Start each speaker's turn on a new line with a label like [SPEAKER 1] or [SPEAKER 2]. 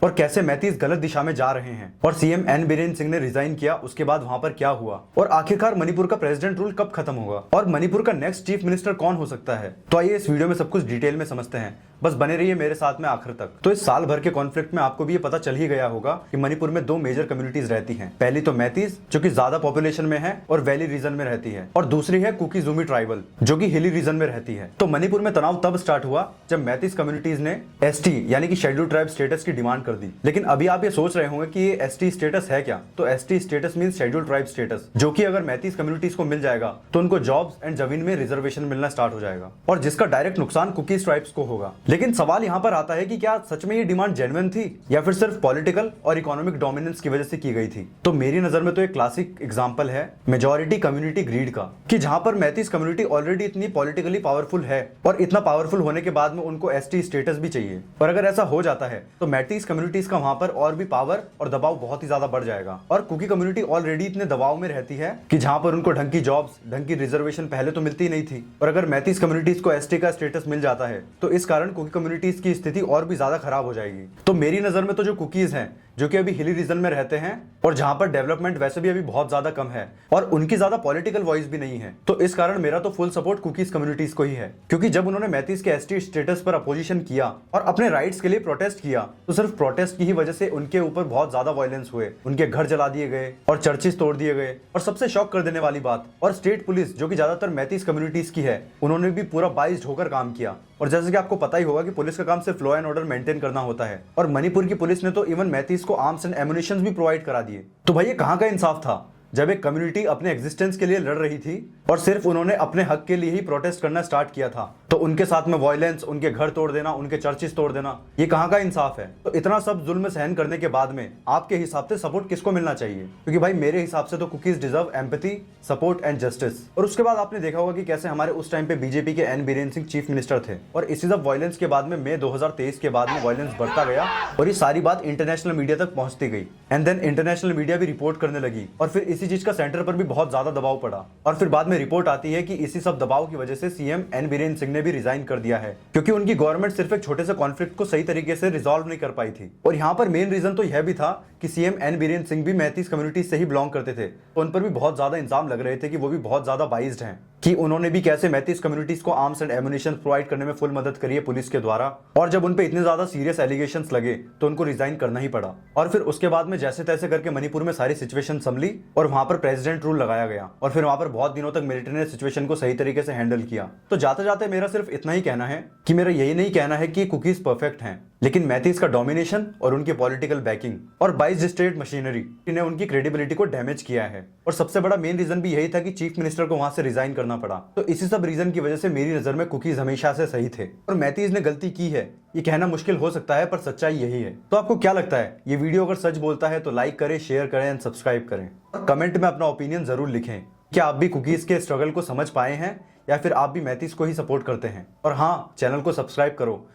[SPEAKER 1] और कैसे मैतीस गलत दिशा में जा रहे हैं, और सीएम एन बीरेन सिंह ने रिजाइन किया, उसके बाद वहां पर क्या हुआ, और आखिरकार मणिपुर का प्रेसिडेंट रूल कब खत्म होगा, और मणिपुर का नेक्स्ट चीफ मिनिस्टर कौन हो सकता है। तो आइए इस वीडियो में सब कुछ डिटेल में समझते हैं, बस बने रहिए मेरे साथ में आखिर तक। तो इस साल भर के कॉन्फ्लिक्ट में आपको भी ये पता चल ही गया होगा कि मणिपुर में दो मेजर कम्युनिटीज रहती हैं। पहली तो मैतीस जो कि ज्यादा पॉपुलेशन में है और वैली रीजन में रहती है, और दूसरी है कुकी-जुमी ट्राइबल जो कि हिली रीजन में रहती है। तो मणिपुर में तनाव तब स्टार्ट हुआ जब मैतीस कम्युनिटीज ने एसटी यानी कि शेड्यूल ट्राइब स्टेटस की डिमांड कर दी। लेकिन अभी आप ये सोच रहे होंगे कि ये एसटी स्टेटस है क्या। तो ST status means schedule tribe status, जो कि अगर मैतीस कम्युनिटीज को मिल जाएगा तो उनको जॉब्स एंड जमीन में रिजर्वेशन मिलना स्टार्ट हो जाएगा, और जिसका डायरेक्ट नुकसान कुकीज ट्राइब्स को होगा। लेकिन सवाल यहाँ पर आता है कि क्या सच में ये डिमांड जेन्युइन थी या फिर सिर्फ पॉलिटिकल और इकोनॉमिक डोमिनेंस की वजह से की गई थी। तो मेरी नजर में तो एक क्लासिक एग्जांपल है मेजॉरिटी कम्युनिटी ग्रीड का, कि जहां पर मैतीस कम्युनिटी ऑलरेडी इतनी पॉलिटिकली पावरफुल है और इतना पावरफुल होने के बाद में उनको एसटी स्टेटस भी चाहिए, और अगर ऐसा हो जाता है तो मैतीस कम्युनिटीज का वहां पर और भी पावर और दबाव बहुत ही ज्यादा बढ़ जाएगा। और कुकी कम्युनिटी ऑलरेडी इतने दबाव में रहती है कि जहां पर उनको ढंग की जॉब्स, ढंग की रिजर्वेशन पहले तो मिलती नहीं थी, और अगर मैतीस कम्युनिटीज को एसटी का स्टेटस मिल जाता है तो इस कारण कुकी कम्युनिटीज की स्थिति और भी ज्यादा खराब हो जाएगी। तो मेरी नजर में तो जो कुकीज हैं जो कि अभी हिली रीजन में रहते हैं और जहां पर डेवलपमेंट वैसे भी अभी बहुत ज्यादा कम है और उनकी ज्यादा पॉलिटिकल वॉइस भी नहीं है, तो इस कारण मेरा तो फुल सपोर्ट कुकीज कम्युनिटीज को ही है। क्योंकि जब उन्होंने मैतीस के एसटी स्टेटस पर अपोजिशन किया और अपने राइट्स के लिए प्रोटेस्ट किया, तो सिर्फ प्रोटेस्ट की ही वजह से उनके ऊपर बहुत ज्यादा वायलेंस हुए, उनके घर जला दिए गए और चर्चेस तोड़ दिए गए। और सबसे शॉक कर देने वाली बात, और स्टेट पुलिस जो कि ज्यादातर मैतीस कम्युनिटीज की है, उन्होंने भी पूरा बाइज्ड होकर काम किया। और जैसे कि आपको पता ही होगा कि पुलिस का काम सिर्फ लॉ एंड ऑर्डर मेंटेन करना होता है, और मणिपुर की पुलिस ने तो इवन मैतीस को आर्म्स एंड एमुनिशन भी प्रोवाइड करा दिए। तो भाई ये कहां का इंसाफ था जब एक कम्युनिटी अपने एग्जिस्टेंस के लिए लड़ रही थी और सिर्फ उन्होंने अपने हक के लिए ही प्रोटेस्ट करना स्टार्ट किया था, तो उनके साथ में वायलेंस, उनके घर तोड़ देना, उनके चर्चेस तोड़ देना, ये कहां का इंसाफ है। तो इतना सब जुल्म सहन करने के बाद में आपके हिसाब से सपोर्ट किसको मिलना चाहिए? क्योंकि भाई मेरे हिसाब से तो cookies deserve empathy, support and justice. और उसके बाद आपने देखा होगा कि कैसे हमारे उस टाइम पे बीजेपी के N Biren Singh chief minister थे, और इसी सब वायलेंस के बाद में मई 2023 के बाद में वायलेंस बढ़ता गया और ये सारी बात इंटरनेशनल मीडिया तक पहुंचती गई, एंड देन इंटरनेशनल मीडिया भी रिपोर्ट करने लगी, और फिर इसी चीज का सेंटर पर भी बहुत ज्यादा दबाव पड़ा। और फिर बाद में रिपोर्ट आती है कि इसी सब दबाव की वजह से सीएम एन बीरेन सिंह ने भी रिजाइन कर दिया है, क्योंकि उनकी गवर्नमेंट सिर्फ एक छोटे से कॉन्फ्लिक्ट को सही तरीके से रिजॉल्व नहीं कर पाई थी। और यहाँ पर मेन रीजन तो यह भी था कि सीएम एन बीरेन सिंह भी मैतीस कम्युनिटी से ही बिलोंग करते थे, तो उन पर भी बहुत ज्यादा इल्जाम लग रहे थे कि वो भी बहुत ज्यादा बाइज्ड हैं, कि उन्होंने भी कैसे मैतीस कम्युनिटीज को आर्म्स एंड एमुनिशन प्रोवाइड करने में फुल मदद करी है पुलिस के द्वारा। और जब उन पे इतने ज्यादा सीरियस एलिगेशंस लगे तो उनको रिजाइन करना ही पड़ा। और फिर उसके बाद में जैसे तैसे करके मणिपुर में सारी सिचुएशन संभली और वहां पर प्रेसिडेंट रूल लगाया गया, और फिर वहां पर बहुत दिनों तक मिलिट्री ने सिचुएशन को सही तरीके से हैंडल किया। तो जाते जाते मेरा सिर्फ इतना ही कहना है कि मेरा यही नहीं कहना है कि कुकीज परफेक्ट हैं, लेकिन मैतीस का डोमिनेशन और उनकी पॉलिटिकल बैकिंग और बाइज्ड स्टेट मशीनरी ने उनकी क्रेडिबिलिटी को डैमेज किया है। और सबसे बड़ा मेन रीजन भी यही था कि चीफ मिनिस्टर को वहां से रिजाइन करना पड़ा। तो इसी सब रीजन की वजह से मेरी नजर में कुकीज हमेशा से सही थे, और मैतीस ने गलती की है ये कहना मुश्किल हो सकता है, पर सच्चाई यही है। तो आपको क्या लगता है, ये वीडियो अगर सच बोलता है तो लाइक करें, शेयर करें एंड सब्सक्राइब करें, और कमेंट में अपना ओपिनियन जरूर लिखें। क्या आप भी कुकीज के स्ट्रगल को समझ पाए हैं या फिर आप भी मैतीस को ही सपोर्ट करते हैं? और हाँ, चैनल को सब्सक्राइब करो,